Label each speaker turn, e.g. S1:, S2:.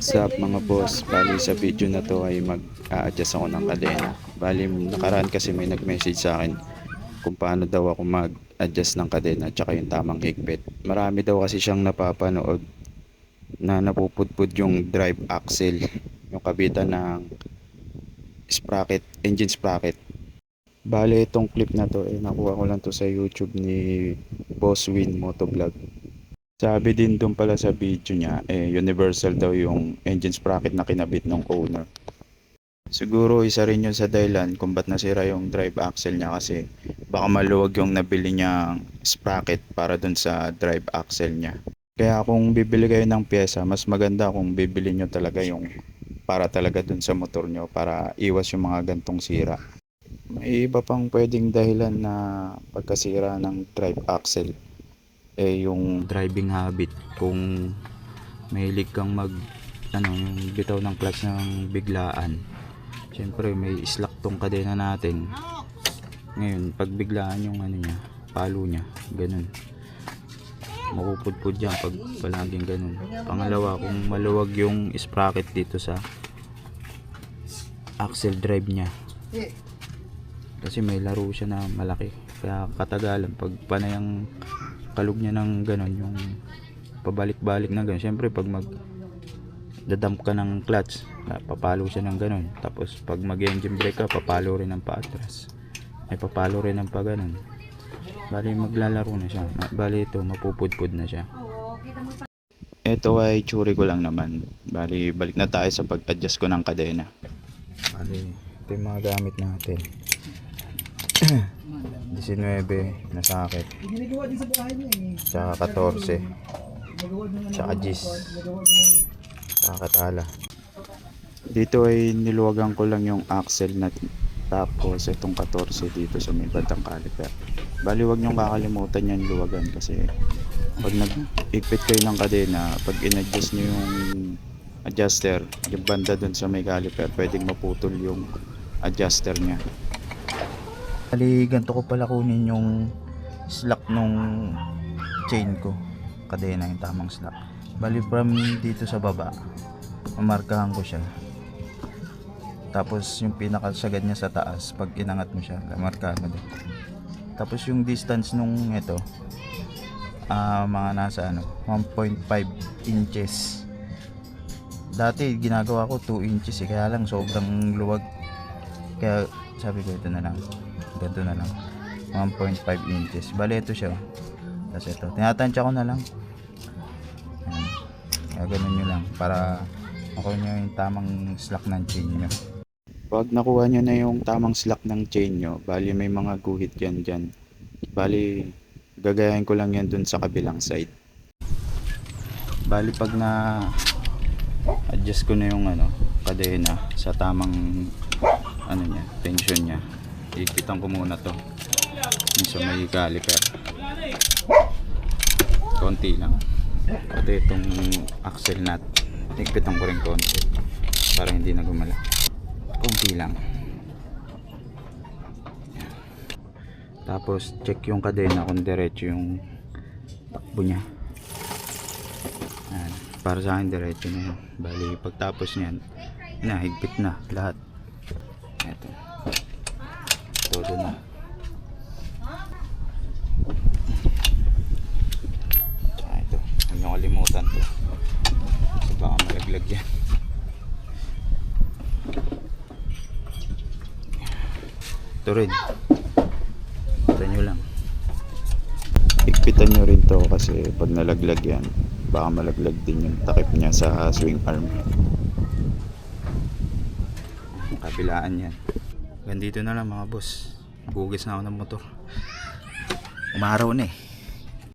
S1: Sup mga boss, bali sa video na to ay mag-a-adjust ako ng kadena. Bali nakaraan kasi may nag-message sa akin kung paano daw ako mag-adjust ng kadena at saka yung tamang higpit. Marami daw kasi siyang napapanood na napupudpud yung drive axle, yung kabitan ng sprocket, engine sprocket. Bali itong clip na to nakuha ko lang to sa YouTube ni Boss Win Motovlog. Sabi din doon pala sa video niya, universal daw yung engine sprocket na kinabit ng owner. Siguro isa rin yun sa dahilan kung ba't nasira yung drive axle niya kasi baka maluwag yung nabili niyang sprocket para doon sa drive axle niya. Kaya kung bibili kayo ng pyesa, mas maganda kung bibili nyo talaga yung para talaga doon sa motor nyo para iwas yung mga gantong sira. May iba pang pwedeng dahilan na pagkasira ng drive axle. Yung driving habit, kung mahilig kang yung bitaw ng clutch ng biglaan, syempre may slack tong kadena natin ngayon. Pag biglaan yung niya, palo niya ganun, mapupudpud yan pag palaging ganun. Pangalawa, kung maluwag yung sprocket dito sa axle drive nya, kasi may laro siya na malaki, kaya katagalan pag panayang kalug niya ng ganon, yung pabalik-balik na ganon, syempre pag dadump ka ng clutch, papalo siya ng ganon. Tapos pag mag-engine brake ka, papalo rin ng paatras, ay papalo rin ng pa ganon. Bali maglalaro na siya, bali ito mapupudpud na siya. Ito ay tsuri ko lang naman. Bali balik na tayo sa pag-adjust ko ng kadena. Bali ito yung mga gamit natin. 19 na sakit, tsaka 14, tsaka gis, tsaka katala. Dito ay niluwagan ko lang yung axle nut, tapos itong 14 dito sa may bandang caliper. Bali wag nyong kakalimutan yan luwagan, kasi pag nag-ipit kayo ng kadena, pag in-adjust nyo yung adjuster, yung banda dun sa may caliper, pwedeng maputol yung adjuster nya. Bali ganito ko pala kunin yung slack nung chain ko, kadena, yung tamang slack. Bali from dito sa baba mamarkahan ko siya, tapos yung pinakasagad niya sa taas, pag inangat mo siya markahan mo din. Tapos yung distance nung ito, mga nasa 1.5 inches. Dati ginagawa ko 2 inches kaya lang sobrang luwag, kaya sabi ko ito na lang, ganito na lang, 1.5 inches. Bali ito siya, tapos ito tinatansya ko na lang. Kaya ganun nyo lang para makuha nyo yung tamang slack ng chain nyo. Pag nakuha nyo na yung tamang slack ng chain nyo, bali may mga guhit yan dyan, bali gagayahin ko lang yan dun sa kabilang side. Bali pag na adjust ko na yung kadena sa tamang niya, tension nya, ikitan ko muna to yung sa may caliper, konti lang. Pati itong axle nut, ikitan ko rin konti para hindi na gumala, konti lang. Tapos check yung kadena kung diretso yung takbo nya. Ayan, para sa akin diretso na yun. Bali pagtapos nyan, higpit na lahat. Ito todo na. Ito, huwag nyo kalimutan to kasi baka malaglag yan. Ito rin, ito nyo lang, higpitan nyo rin to kasi pag nalaglag yan, baka malaglag din yung takip nya sa swing arm. Kabilaan yan. Ganito na lang mga boss, bugis na ako ng motor, umaraw na